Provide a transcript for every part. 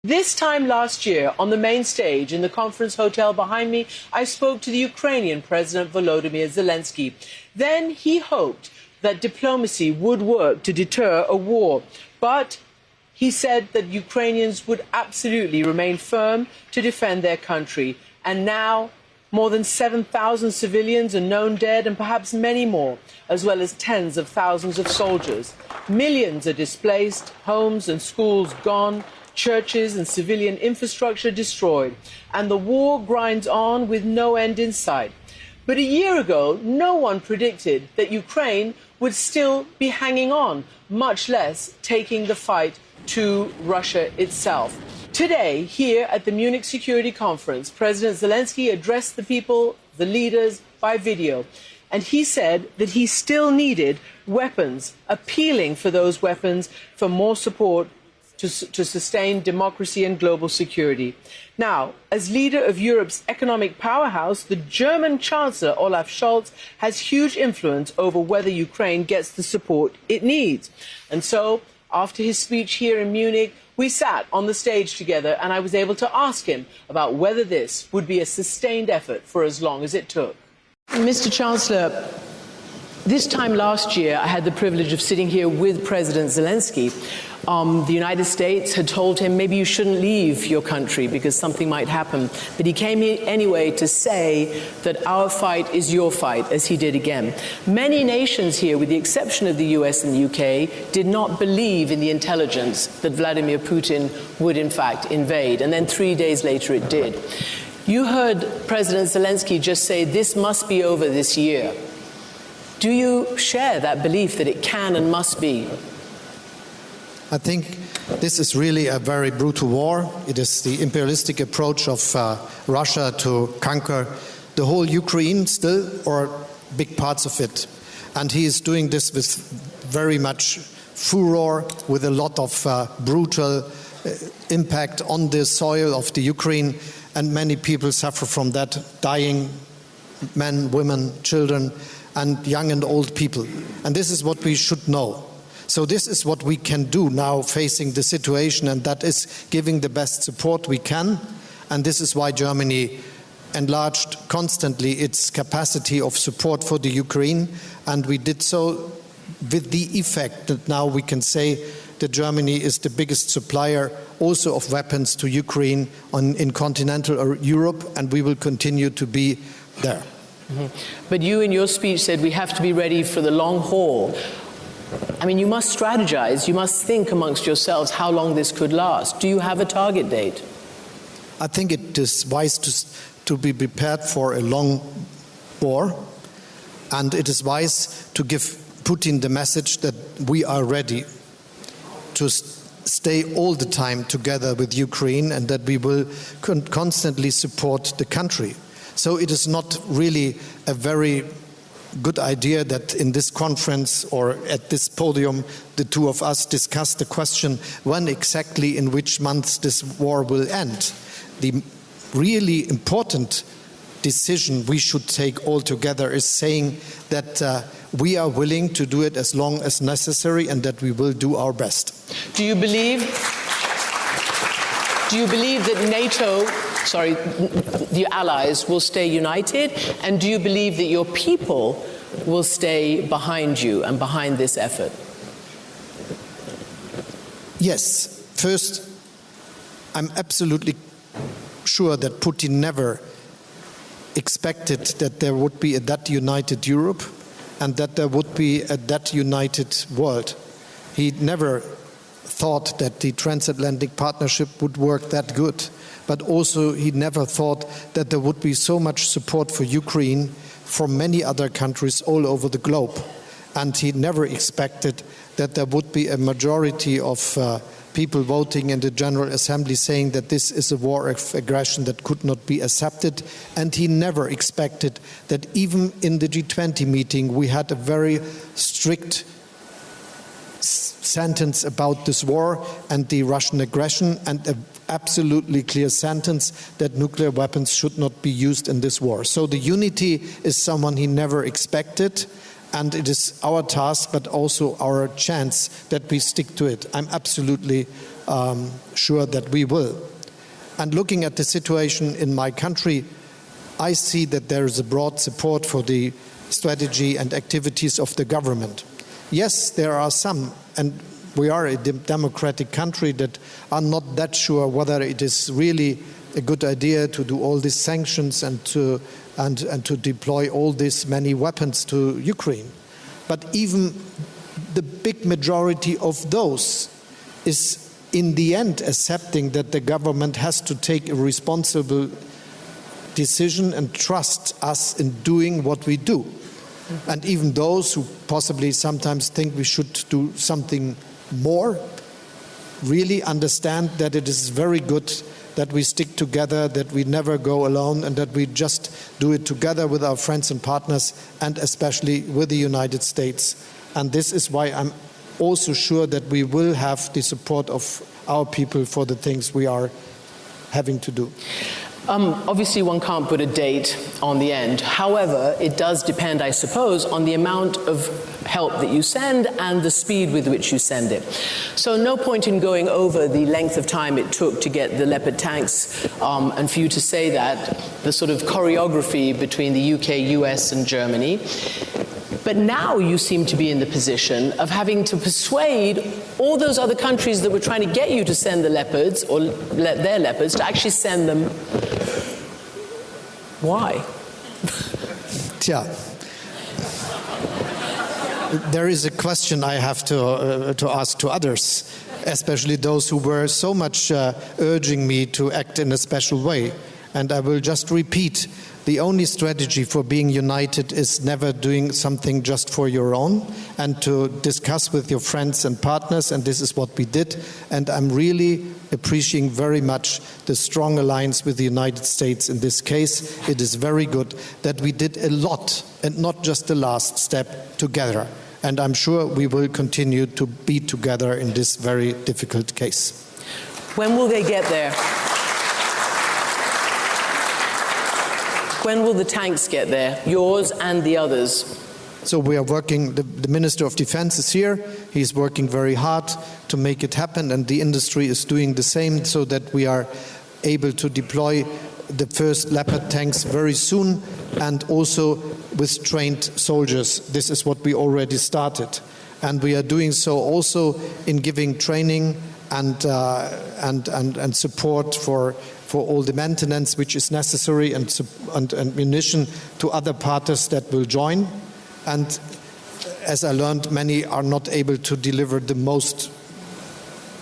This time last year, on the main stage in the conference hotel behind me, I spoke to the Ukrainian President Volodymyr Zelensky. Then he hoped that diplomacy would work to deter a war, but he said that Ukrainians would absolutely remain firm to defend their country. And now, more than 7,000 civilians are known dead, and perhaps many more, as well as tens of thousands of soldiers. Millions are displaced, homes and schools gone, churches and civilian infrastructure destroyed, and the war grinds on with no end in sight. But a year ago, no one predicted that Ukraine would still be hanging on, much less taking the fight to Russia itself. Today, here at the Munich Security Conference, President Zelensky addressed the people, the leaders, by video. And he said that he still needed weapons, appealing for those weapons for more support to sustain democracy and global security. Now, as leader of Europe's economic powerhouse, the German Chancellor Olaf Scholz has huge influence over whether Ukraine gets the support it needs. And so, after his speech here in Munich, we sat on the stage together and I was able to ask him about whether this would be a sustained effort for as long as it took. Mr. Chancellor, this time last year, I had the privilege of sitting here with President Zelensky. The United States had told him maybe you shouldn't leave your country because something might happen. But he came here anyway to say that our fight is your fight, as he did again. Many nations here, with the exception of the US and the UK, did not believe in the intelligence that Vladimir Putin would in fact invade. And then 3 days later it did. You heard President Zelensky just say this must be over this year. Do you share that belief that it can and must be? I think this is really a very brutal war. It is the imperialistic approach of Russia to conquer the whole Ukraine still, or big parts of it. And he is doing this with very much furor, with a lot of brutal impact on the soil of the Ukraine, and many people suffer from that, dying men, women, children, and young and old people. And this is what we should know. So this is what we can do now facing the situation, and that is giving the best support we can. And this is why Germany enlarged constantly its capacity of support for the Ukraine, and we did so with the effect that now we can say that Germany is the biggest supplier also of weapons to Ukraine in continental Europe, and we will continue to be there. Mm-hmm. But you in your speech said we have to be ready for the long haul. I mean, you must strategize, you must think amongst yourselves how long this could last. Do you have a target date? I think it is wise to be prepared for a long war, and it is wise to give Putin the message that we are ready to stay all the time together with Ukraine, and that we will constantly support the country. So it is not really a very good idea that in this conference or at this podium the two of us discuss the question when exactly, in which months, this war will end. The really important decision we should take all together is saying that we are willing to do it as long as necessary, and that we will do our best. Do you believe that NATO, the allies, will stay united? And do you believe that your people will stay behind you and behind this effort? Yes. First, I'm absolutely sure that Putin never expected that there would be a that united Europe and that there would be a that united world. He never thought that the transatlantic partnership would work that good. But also he never thought that there would be so much support for Ukraine from many other countries all over the globe. And he never expected that there would be a majority of people voting in the General Assembly saying that this is a war of aggression that could not be accepted. And he never expected that even in the G20 meeting we had a very strict sentence about this war and the Russian aggression, and an absolutely clear sentence that nuclear weapons should not be used in this war. So the unity is someone he never expected, and it is our task but also our chance that we stick to it. I'm absolutely sure that we will. And looking at the situation in my country, I see that there is a broad support for the strategy and activities of the government. Yes, there are some, and we are a democratic country, that are not that sure whether it is really a good idea to do all these sanctions and to deploy all these many weapons to Ukraine. But even the big majority of those is in the end accepting that the government has to take a responsible decision and trust us in doing what we do. And even those who possibly sometimes think we should do something more really understand that it is very good that we stick together, that we never go alone, and that we just do it together with our friends and partners, and especially with the United States. And this is why I'm also sure that we will have the support of our people for the things we are having to do. Obviously, one can't put a date on the end. However, it does depend, I suppose, on the amount of help that you send and the speed with which you send it. So no point in going over the length of time it took to get the Leopard tanks, and for you to say that, the sort of choreography between the UK, US, and Germany. But now you seem to be in the position of having to persuade all those other countries that were trying to get you to send the Leopards, or their Leopards, to actually send them. Why? There is a question I have to ask to others, especially those who were so much urging me to act in a special way. And I will just repeat, the only strategy for being united is never doing something just for your own, and to discuss with your friends and partners, and this is what we did. And I'm really appreciating very much the strong alliance with the United States in this case. It is very good that we did a lot, and not just the last step, together. And I'm sure we will continue to be together in this very difficult case. When will they get there? When will the tanks get there, yours and the others? So we are working, the Minister of Defense is here, he's working very hard to make it happen, and the industry is doing the same so that we are able to deploy the first Leopard tanks very soon, and also with trained soldiers. This is what we already started. And we are doing so also in giving training and support for all the maintenance which is necessary, and ammunition to other parties that will join. And as I learned, many are not able to deliver the most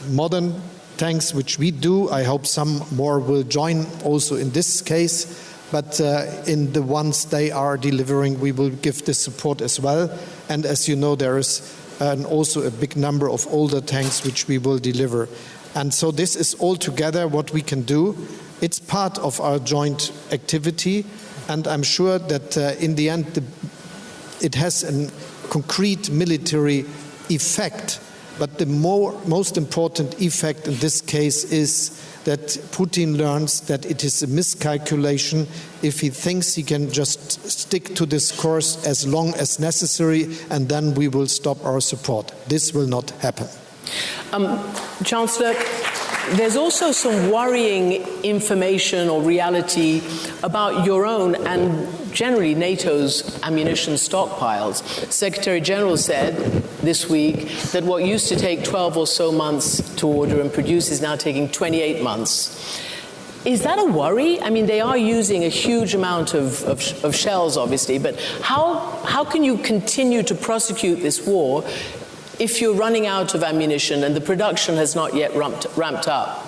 modern tanks, which we do. I hope some more will join also in this case. But in the ones they are delivering, we will give the support as well. And as you know, there is also a big number of older tanks which we will deliver. And so this is all together what we can do. It's part of our joint activity, and I'm sure that in the end it has a concrete military effect. But the most important effect in this case is that Putin learns that it is a miscalculation if he thinks he can just stick to this course as long as necessary, and then we will stop our support. This will not happen. Chancellor, there's also some worrying information or reality about your own and generally NATO's ammunition stockpiles. Secretary General said this week that what used to take 12 or so months to order and produce is now taking 28 months. Is that a worry? I mean, they are using a huge amount of shells, obviously, but how can you continue to prosecute this war if you're running out of ammunition and the production has not yet ramped up?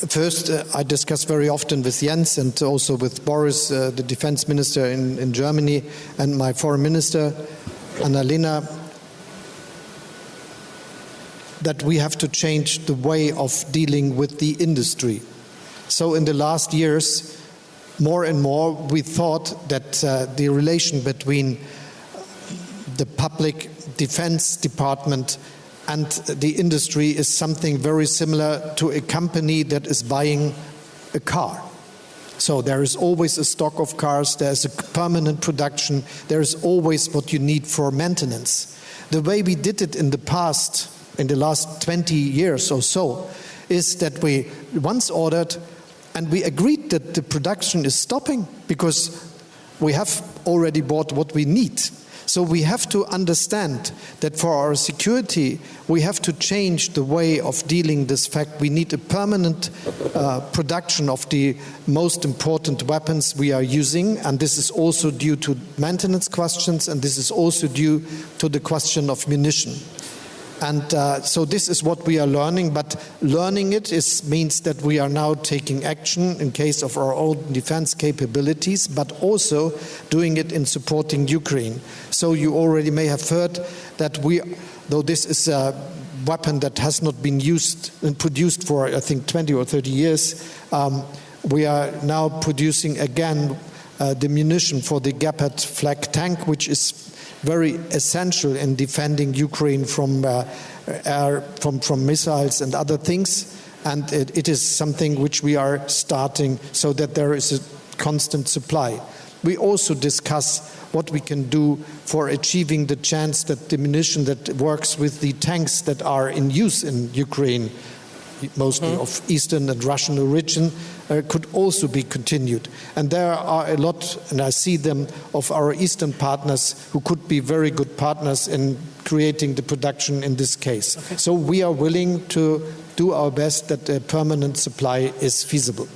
First, I discuss very often with Jens and also with Boris, the defense minister in Germany, and my foreign minister, Annalena, that we have to change the way of dealing with the industry. So in the last years, more and more, we thought that the relation between the public defense department and the industry is something very similar to a company that is buying a car. So there is always a stock of cars, there's a permanent production, there is always what you need for maintenance. The way we did it in the past, in the last 20 years or so, is that we once ordered and we agreed that the production is stopping because we have already bought what we need. So we have to understand that for our security, we have to change the way of dealing this fact. We need a permanent production of the most important weapons we are using, and this is also due to maintenance questions, and this is also due to the question of munition. And so this is what we are learning, but learning it means that we are now taking action in case of our own defense capabilities, but also doing it in supporting Ukraine. So you already may have heard that though this is a weapon that has not been used and produced for, I think, 20 or 30 years, we are now producing again the munition for the Gepard flag tank, which is very essential in defending Ukraine from missiles and other things, and it is something which we are starting so that there is a constant supply. We also discuss what we can do for achieving the chance that the munition that works with the tanks that are in use in Ukraine, mostly of Eastern and Russian origin, could also be continued. And there are a lot, and I see them, of our Eastern partners who could be very good partners in creating the production in this case. Okay. So we are willing to do our best that a permanent supply is feasible.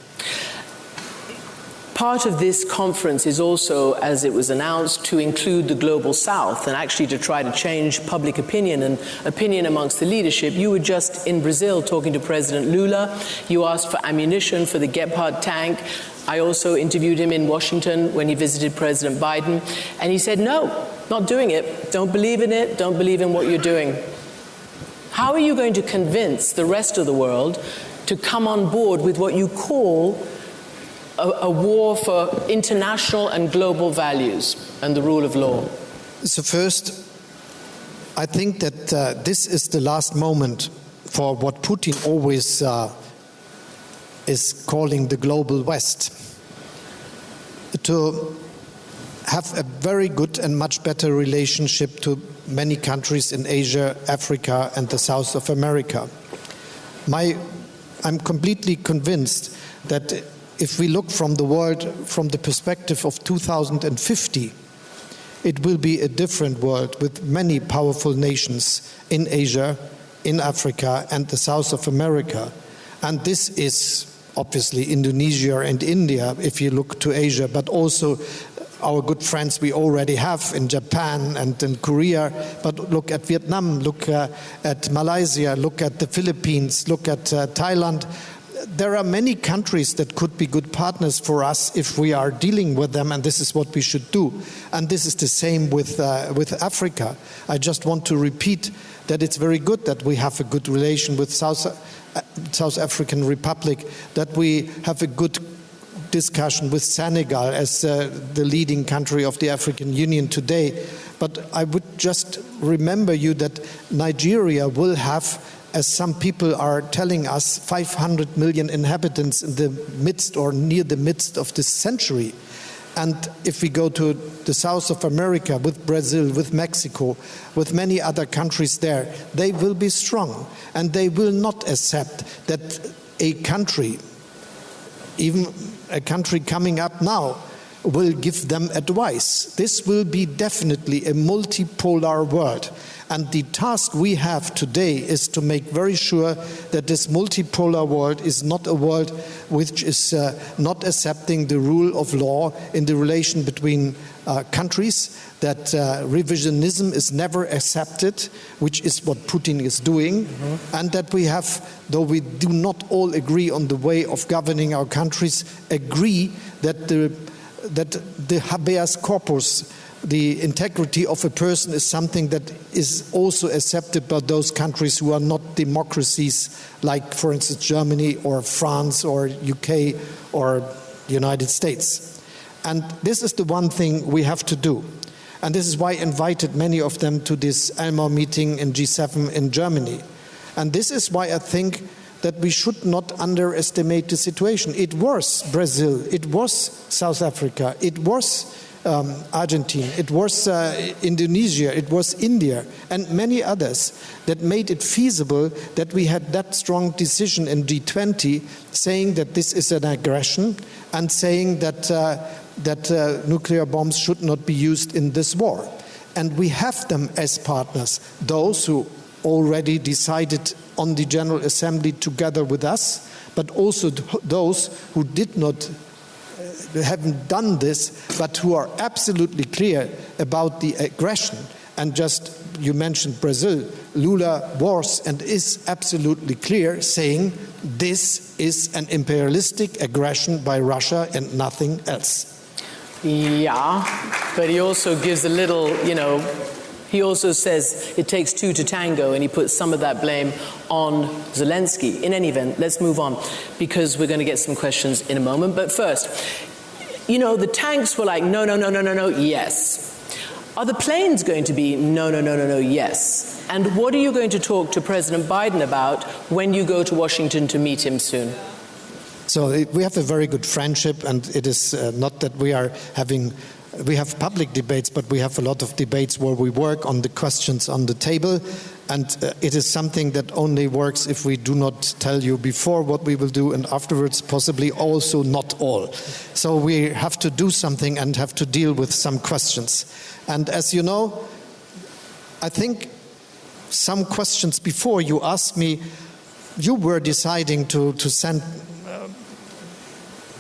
Part of this conference is also, as it was announced, to include the global south and actually to try to change public opinion and opinion amongst the leadership. You were just in Brazil talking to President Lula. You asked for ammunition for the Gepard tank. I also interviewed him in Washington when he visited President Biden, and he said, no, not doing it. Don't believe in it. Don't believe in what you're doing. How are you going to convince the rest of the world to come on board with what you call a war for international and global values and the rule of law? So first, I think that this is the last moment for what Putin always is calling the global West, to have a very good and much better relationship to many countries in Asia, Africa, and the South of America. I'm completely convinced that if we look from the world from the perspective of 2050, it will be a different world with many powerful nations in Asia, in Africa, and the South of America. And this is obviously Indonesia and India, if you look to Asia, but also our good friends we already have in Japan and in Korea, but look at Vietnam, look at Malaysia, look at the Philippines, look at Thailand. There are many countries that could be good partners for us if we are dealing with them, and this is what we should do. And this is the same with Africa. I just want to repeat that it's very good that we have a good relation with South African Republic, that we have a good discussion with Senegal as the leading country of the African Union today. But I would just remember you that Nigeria will have, as some people are telling us, 500 million inhabitants in the midst or near the midst of this century. And if we go to the South of America, with Brazil, with Mexico, with many other countries there, they will be strong. And they will not accept that a country, even a country coming up now, will give them advice. This will be definitely a multipolar world. And the task we have today is to make very sure that this multipolar world is not a world which is not accepting the rule of law in the relation between countries, that revisionism is never accepted, which is what Putin is doing, and that we have, though we do not all agree on the way of governing our countries, agree that the habeas corpus, the integrity of a person, is something that is also accepted by those countries who are not democracies, like, for instance, Germany or France or UK or the United States. And this is the one thing we have to do. And this is why I invited many of them to this Elmau meeting in G7 in Germany. And this is why I think that we should not underestimate the situation. It was Brazil, it was South Africa, it was Argentina, it was Indonesia, it was India, and many others that made it feasible that we had that strong decision in G20 saying that this is an aggression and saying that nuclear bombs should not be used in this war. And we have them as partners, those who already decided on the General Assembly together with us, but also those who haven't done this, but who are absolutely clear about the aggression. And just, you mentioned Brazil, Lula was and is absolutely clear, saying this is an imperialistic aggression by Russia and nothing else. Yeah, but he also gives a little, he also says it takes two to tango, and he puts some of that blame on Zelensky. In any event, let's move on, because we're going to get some questions in a moment. But first, the tanks were like, no, yes. Are the planes going to be no, yes? And what are you going to talk to President Biden about when you go to Washington to meet him soon? So we have a very good friendship, and it is not that we have public debates, but we have a lot of debates where we work on the questions on the table, and it is something that only works if we do not tell you before what we will do, and afterwards possibly also not all. So we have to do something and have to deal with some questions. And as you know, I think some questions before you asked me, you were deciding to send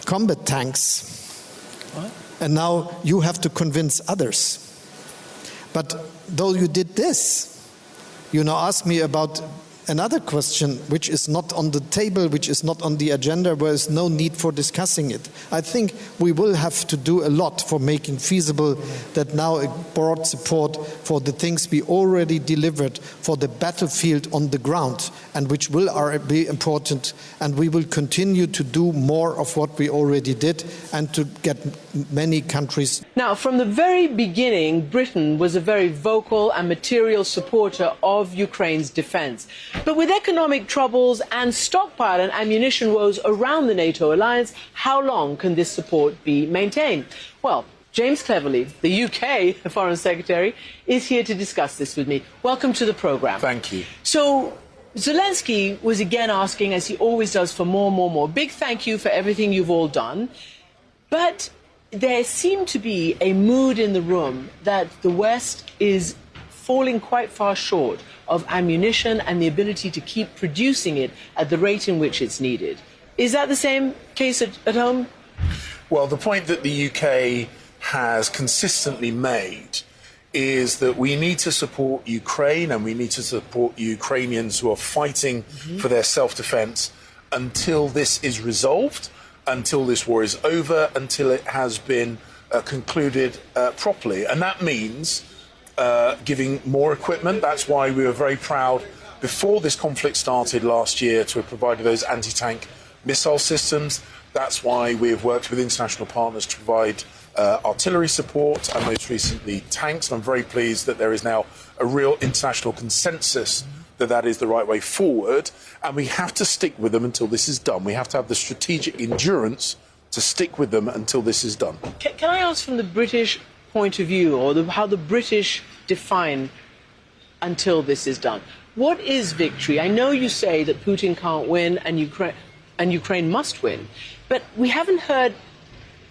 combat tanks. What? And now you have to convince others. But though you did this, you now ask me about another question which is not on the table, which is not on the agenda, where there's no need for discussing it. I think we will have to do a lot for making feasible that now a broad support for the things we already delivered for the battlefield on the ground, and which will be important, and we will continue to do more of what we already did and to get many countries. Now, from the very beginning, Britain was a very vocal and material supporter of Ukraine's defense. But with economic troubles and stockpile and ammunition woes around the NATO alliance, how long can this support be maintained? Well, James Cleverley, the UK Foreign Secretary, is here to discuss this with me. Welcome to the programme. Thank you. So, Zelensky was again asking, as he always does, for more. Big thank you for everything you've all done. But there seemed to be a mood in the room that the West is falling quite far short of ammunition and the ability to keep producing it at the rate in which it's needed. Is that the same case at home? Well, the point that the UK has consistently made is that we need to support Ukraine, and we need to support Ukrainians who are fighting for their self-defense until this is resolved, until this war is over, until it has been concluded properly. And that means giving more equipment. That's why we were very proud before this conflict started last year to have provided those anti-tank missile systems. That's why we have worked with international partners to provide artillery support and most recently tanks. And I'm very pleased that there is now a real international consensus that that is the right way forward. And we have to stick with them until this is done. We have to have the strategic endurance to stick with them until this is done. Can I ask from the British point of view, or how the British define until this is done? What is victory? I know you say that Putin can't win and Ukraine must win, but we haven't heard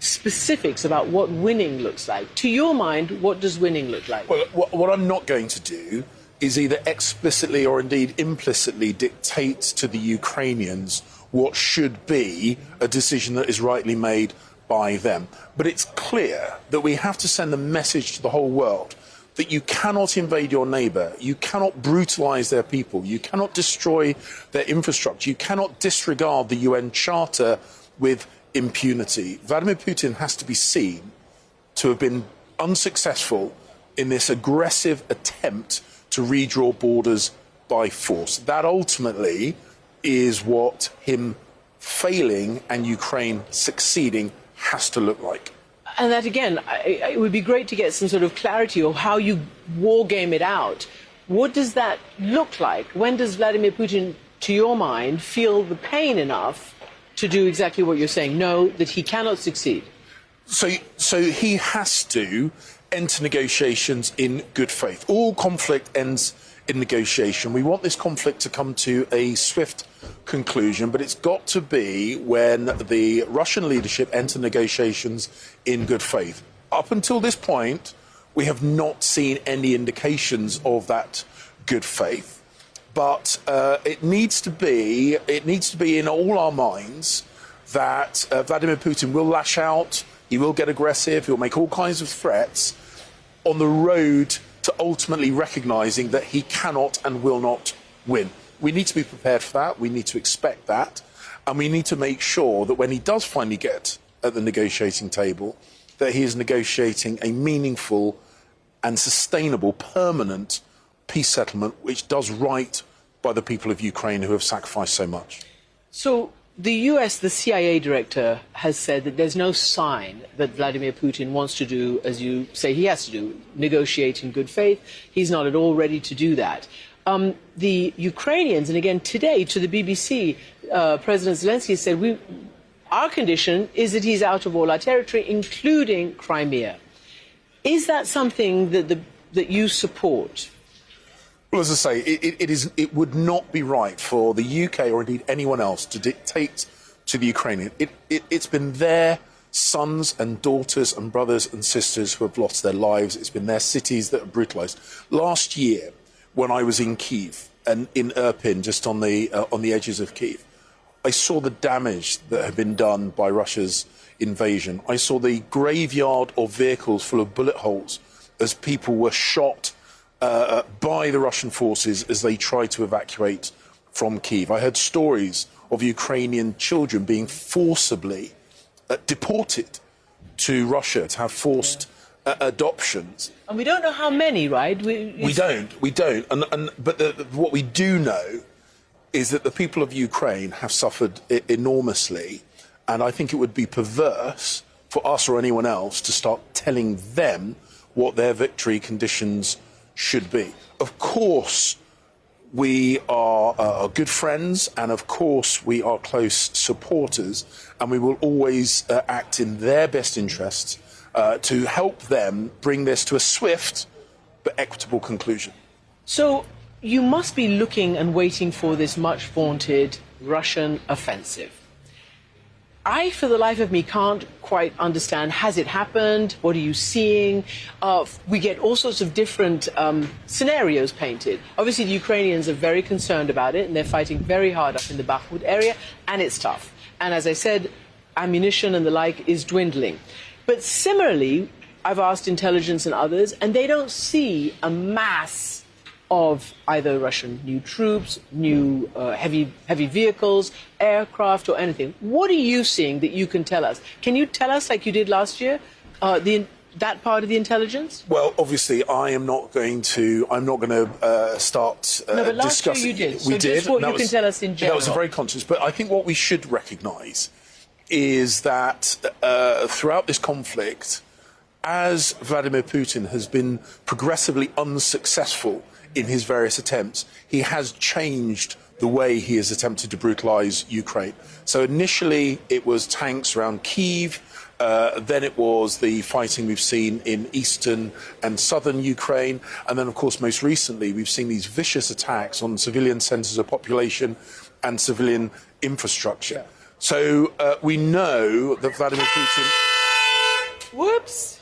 specifics about what winning looks like. To your mind, what does winning look like? Well, what I'm not going to do is either explicitly or indeed implicitly dictate to the Ukrainians what should be a decision that is rightly made by them. But it's clear that we have to send a message to the whole world that you cannot invade your neighbour, you cannot brutalise their people, you cannot destroy their infrastructure, you cannot disregard the UN Charter with impunity. Vladimir Putin has to be seen to have been unsuccessful in this aggressive attempt to redraw borders by force. That ultimately is what him failing and Ukraine succeeding has to look like. And that, again, it would be great to get some sort of clarity of how you war game it out. What does that look like? When does Vladimir Putin, to your mind, feel the pain enough to do exactly what you're saying? Know that he cannot succeed? So he has to enter negotiations in good faith. All conflict ends in negotiation. We want this conflict to come to a swift conclusion, but it's got to be when the Russian leadership enter negotiations in good faith. Up until this point, we have not seen any indications of that good faith. But it needs to be in all our minds that Vladimir Putin will lash out, he will get aggressive, he'll make all kinds of threats on the road to ultimately recognising that he cannot and will not win. We need to be prepared for that, we need to expect that, and we need to make sure that when he does finally get at the negotiating table, that he is negotiating a meaningful and sustainable, permanent peace settlement which does right by the people of Ukraine who have sacrificed so much. So the US, the CIA director, has said that there's no sign that Vladimir Putin wants to do, as you say he has to do, negotiate in good faith. He's not at all ready to do that. The Ukrainians, and again today to the BBC, President Zelensky said, our condition is that he's out of all our territory, including Crimea. Is that something that you support? Well, as I say, it would not be right for the UK or indeed anyone else to dictate to the Ukrainian. It's been their sons and daughters and brothers and sisters who have lost their lives. It's been their cities that are brutalised. Last year, when I was in Kyiv and in Irpin, just on the edges of Kyiv, I saw the damage that had been done by Russia's invasion. I saw the graveyard of vehicles full of bullet holes as people were shot by the Russian forces as they tried to evacuate from Kyiv. I heard stories of Ukrainian children being forcibly deported to Russia to have forced adoptions. And we don't know how many, right? We don't. But what we do know is that the people of Ukraine have suffered enormously, and I think it would be perverse for us or anyone else to start telling them what their victory conditions should be. Of course, we are good friends, and of course we are close supporters, and we will always act in their best interests to help them bring this to a swift but equitable conclusion. So you must be looking and waiting for this much vaunted Russian offensive. I, for the life of me, can't quite understand, has it happened? What are you seeing? We get all sorts of different scenarios painted. Obviously, the Ukrainians are very concerned about it, and they're fighting very hard up in the Bakhmut area, and it's tough. And as I said, ammunition and the like is dwindling. But similarly, I've asked intelligence and others, and they don't see a mass of either Russian new troops, new heavy vehicles, aircraft or anything. What are you seeing that you can tell us? Can you tell us, like you did last year, that part of the intelligence? Well, obviously, I'm not going to start no, but last discussing. Year you did. We so did. Just what you can tell us in general. That was very conscious. But I think what we should recognise is that throughout this conflict, as Vladimir Putin has been progressively unsuccessful in his various attempts, he has changed the way he has attempted to brutalise Ukraine. So initially it was tanks around Kyiv, then it was the fighting we've seen in eastern and southern Ukraine, and then of course most recently we've seen these vicious attacks on civilian centres of population and civilian infrastructure. Yeah. So we know that Vladimir Putin... Whoops!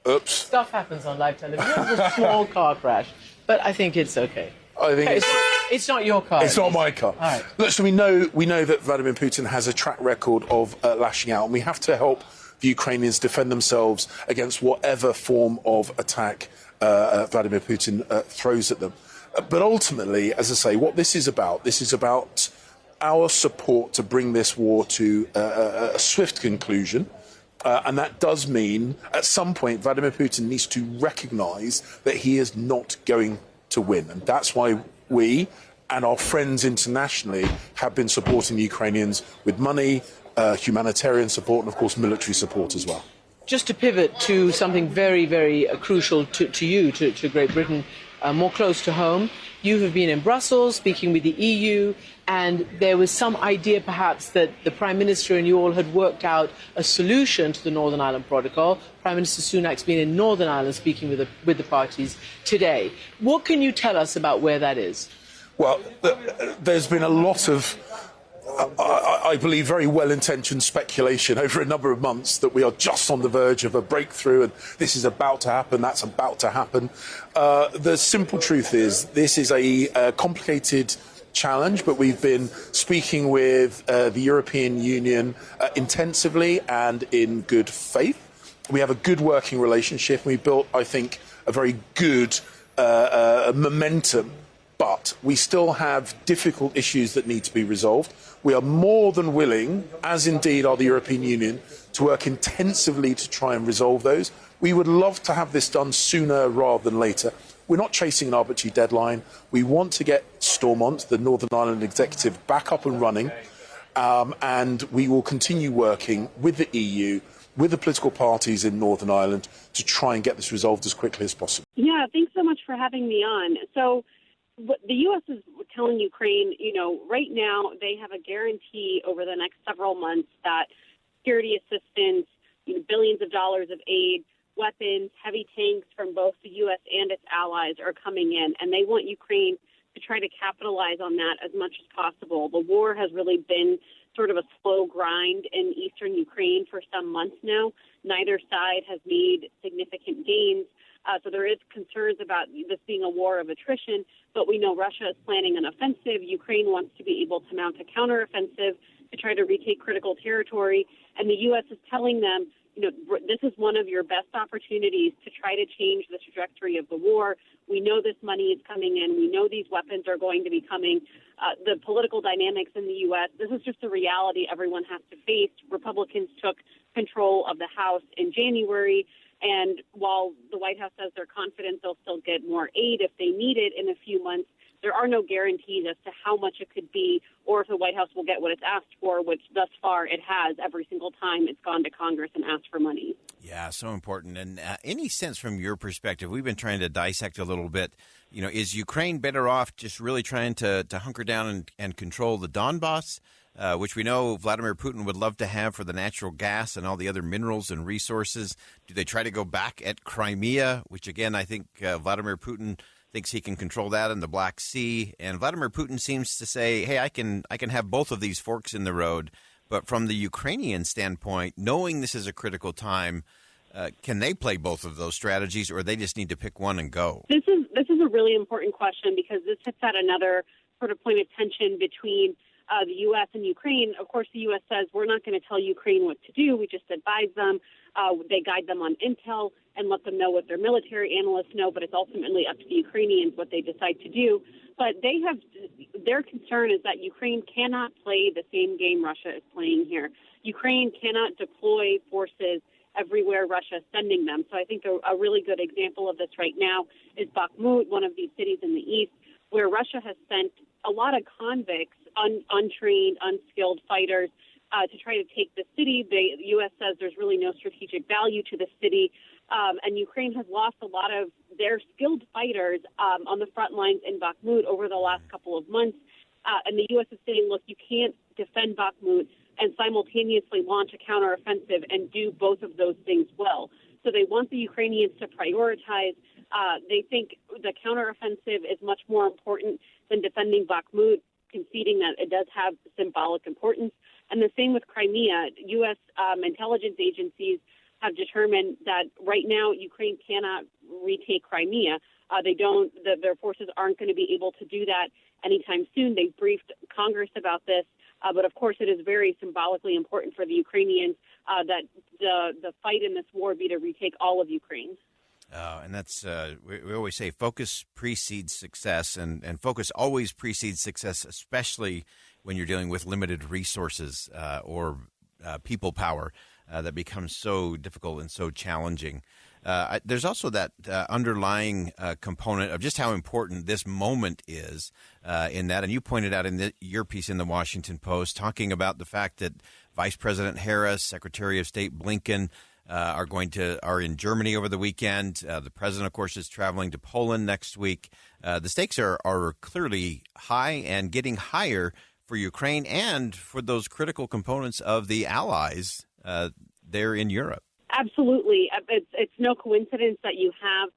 Oops. Stuff happens on live television. It was a small car crash. But I think it's okay. I think it's not your car. It's not my car. All right. Look, so we know that Vladimir Putin has a track record of lashing out, and we have to help the Ukrainians defend themselves against whatever form of attack Vladimir Putin throws at them. But ultimately, as I say, what this is about our support to bring this war to a swift conclusion. And that does mean, at some point, Vladimir Putin needs to recognise that he is not going to win. And that's why we and our friends internationally have been supporting the Ukrainians with money, humanitarian support, and, of course, military support as well. Just to pivot to something very, very crucial to you, to Great Britain, more close to home. You have been in Brussels speaking with the EU, and there was some idea perhaps that the Prime Minister and you all had worked out a solution to the Northern Ireland Protocol. Prime Minister Sunak's been in Northern Ireland speaking with the parties today. What can you tell us about where that is? Well, there's been a lot of, I believe, very well-intentioned speculation over a number of months that we are just on the verge of a breakthrough and this is about to happen, that's about to happen. The simple truth is this is a complicated challenge, but we've been speaking with the European Union intensively and in good faith. We have a good working relationship. We built, I think, a very good momentum. But we still have difficult issues that need to be resolved. We are more than willing, as indeed are the European Union, to work intensively to try and resolve those. We would love to have this done sooner rather than later. We're not chasing an arbitrary deadline. We want to get Stormont, the Northern Ireland Executive, back up and running. And we will continue working with the EU, with the political parties in Northern Ireland, to try and get this resolved as quickly as possible. Yeah, thanks so much for having me on. So the U.S. is telling Ukraine, right now they have a guarantee over the next several months that security assistance, billions of dollars of aid, weapons, heavy tanks from both the U.S. and its allies are coming in, and they want Ukraine to try to capitalize on that as much as possible. The war has really been sort of a slow grind in eastern Ukraine for some months now. Neither side has made significant gains. So there is concerns about this being a war of attrition, but we know Russia is planning an offensive. Ukraine wants to be able to mount a counteroffensive to try to retake critical territory. And the U.S. is telling them, this is one of your best opportunities to try to change the trajectory of the war. We know this money is coming in. We know these weapons are going to be coming. The political dynamics in the U.S., this is just a reality everyone has to face. Republicans took control of the House in January. And while the White House says they're confident they'll still get more aid if they need it in a few months, there are no guarantees as to how much it could be or if the White House will get what it's asked for, which thus far it has every single time it's gone to Congress and asked for money. Yeah, so important. And any sense from your perspective, we've been trying to dissect a little bit, is Ukraine better off just really trying to hunker down and control the Donbass? Which we know Vladimir Putin would love to have for the natural gas and all the other minerals and resources. Do they try to go back at Crimea, which, again, I think Vladimir Putin thinks he can control that in the Black Sea. And Vladimir Putin seems to say, hey, I can have both of these forks in the road. But from the Ukrainian standpoint, knowing this is a critical time, can they play both of those strategies, or they just need to pick one and go? This is a really important question because this hits at another sort of point of tension between the U.S. and Ukraine. Of course, the U.S. says we're not going to tell Ukraine what to do. We just advise them. They guide them on intel and let them know what their military analysts know, but it's ultimately up to the Ukrainians what they decide to do. But their concern is that Ukraine cannot play the same game Russia is playing here. Ukraine cannot deploy forces everywhere Russia is sending them. So I think a really good example of this right now is Bakhmut, one of these cities in the east, where Russia has sent a lot of convicts, untrained, unskilled fighters, to try to take the city. The U.S. says there's really no strategic value to the city, and Ukraine has lost a lot of their skilled fighters on the front lines in Bakhmut over the last couple of months. And the U.S. is saying, look, you can't defend Bakhmut and simultaneously launch a counteroffensive and do both of those things well. So they want the Ukrainians to prioritize. They think the counteroffensive is much more important than defending Bakhmut, conceding that it does have symbolic importance. And the same with Crimea. U.S. Intelligence agencies have determined that right now Ukraine cannot retake Crimea. Their forces aren't going to be able to do that anytime soon. They've briefed Congress about this. But of course, it is very symbolically important for the Ukrainians that the fight in this war be to retake all of Ukraine. And that's we always say focus precedes success, and focus always precedes success, especially when you're dealing with limited resources or people power that becomes so difficult and so challenging. There's also that underlying component of just how important this moment is in that. And you pointed out in your piece in the Washington Post, talking about the fact that Vice President Harris, Secretary of State Blinken, are in Germany over the weekend. The president, of course, is traveling to Poland next week. The stakes are clearly high and getting higher for Ukraine and for those critical components of the allies there in Europe. Absolutely. It's no coincidence that you have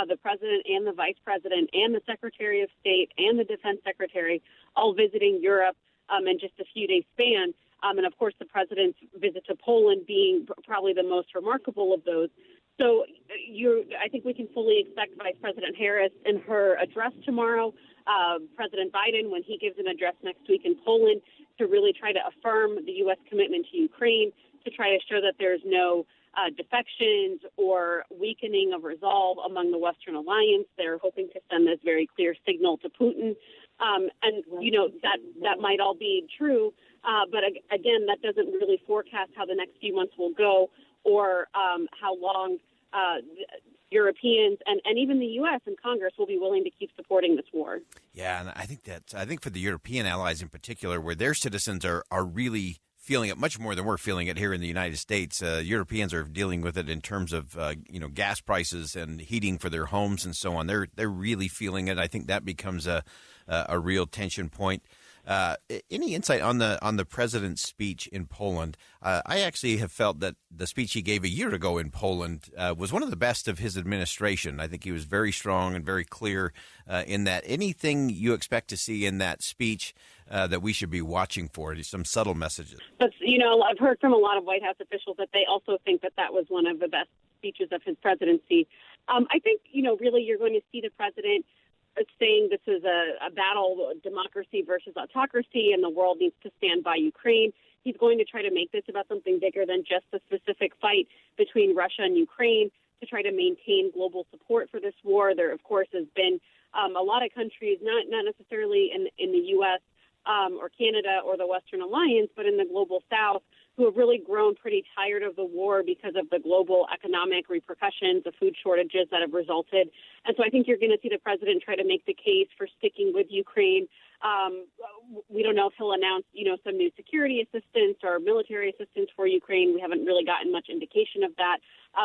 the president and the vice president and the secretary of state and the defense secretary all visiting Europe in just a few days span. And, of course, the president's visit to Poland being probably the most remarkable of those. So I think we can fully expect Vice President Harris in her address tomorrow, President Biden when he gives an address next week in Poland, to really try to affirm the U.S. commitment to Ukraine, to try to show that there's no defections or weakening of resolve among the Western alliance. They're hoping to send this very clear signal to Putin. And, that might all be true. But again, that doesn't really forecast how the next few months will go or how long Europeans and even the U.S. and Congress will be willing to keep supporting this war. Yeah, and I think for the European allies in particular, where their citizens are really feeling it much more than we're feeling it here in the United States. Europeans are dealing with it in terms of gas prices and heating for their homes and so on. They're really feeling it. I think that becomes a real tension point. Any insight on the president's speech in Poland? I actually have felt that the speech he gave a year ago in Poland was one of the best of his administration. I think he was very strong and very clear in that. Anything you expect to see in that speech that we should be watching for? Some subtle messages. But, I've heard from a lot of White House officials that they also think that was one of the best speeches of his presidency. I think, really you're going to see the president saying this is a battle, democracy versus autocracy, and the world needs to stand by Ukraine. He's going to try to make this about something bigger than just the specific fight between Russia and Ukraine, to try to maintain global support for this war. There, of course, has been a lot of countries, not necessarily in the U.S. Or Canada or the Western Alliance, but in the global South, who have really grown pretty tired of the war because of the global economic repercussions, the food shortages that have resulted. And so I think you're going to see the president try to make the case for sticking with Ukraine. We don't know if he'll announce, some new security assistance or military assistance for Ukraine. We haven't really gotten much indication of that.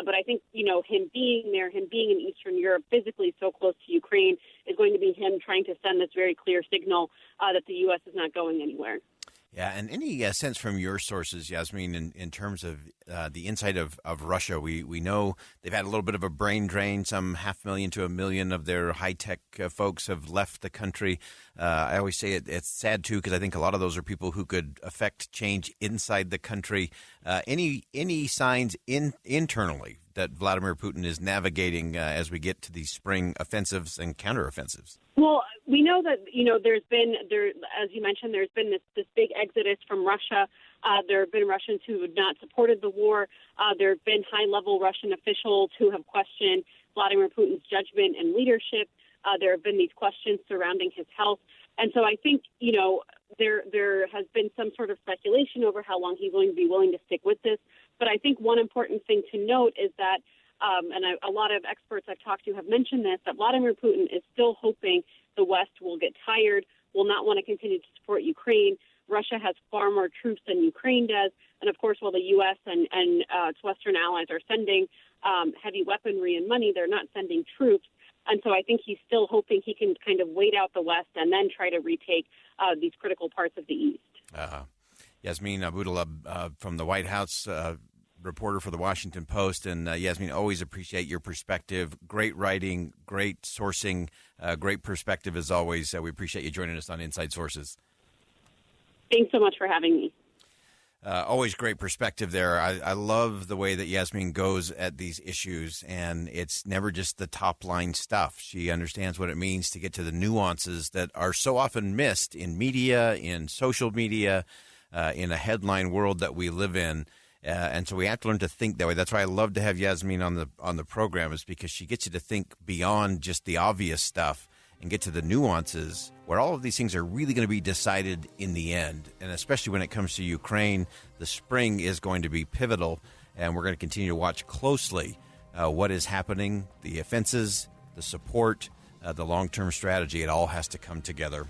But I think, him being there, him being in Eastern Europe, physically so close to Ukraine, is going to be him trying to send this very clear signal that the U.S. is not going anywhere. Yeah, and any sense from your sources, Yasmin, in terms of the insight of Russia? We know they've had a little bit of a brain drain. Some 500,000 to 1 million of their high-tech folks have left the country. I always say it's sad, too, because I think a lot of those are people who could affect change inside the country. Any signs as that Vladimir Putin is navigating as we get to these spring offensives and counteroffensives? Well, we know that, there's been, as you mentioned, there's been this big exodus from Russia. There have been Russians who have not supported the war. There have been high-level Russian officials who have questioned Vladimir Putin's judgment and leadership. There have been these questions surrounding his health. And so I think, there has been some sort of speculation over how long he's going to be willing to stick with this. But I think one important thing to note is that, a lot of experts I've talked to have mentioned this, that Vladimir Putin is still hoping the West will get tired, will not want to continue to support Ukraine. Russia has far more troops than Ukraine does. And, of course, while the U.S. and its Western allies are sending heavy weaponry and money, they're not sending troops. And so I think he's still hoping he can kind of wait out the West and then try to retake these critical parts of the East. Yasmin Abudullah from the White House, reporter for the Washington Post. And Yasmin, always appreciate your perspective. Great writing, great sourcing, great perspective as always. We appreciate you joining us on Inside Sources. Thanks so much for having me. Always great perspective there. I love the way that Yasmin goes at these issues, and it's never just the top-line stuff. She understands what it means to get to the nuances that are so often missed in media, in social media, in a headline world that we live in. And so we have to learn to think that way. That's why I love to have Yasmin on the program, is because she gets you to think beyond just the obvious stuff and get to the nuances where all of these things are really going to be decided in the end. And especially when it comes to Ukraine, the spring is going to be pivotal, and we're going to continue to watch closely what is happening, the offenses, the support, the long-term strategy. It all has to come together.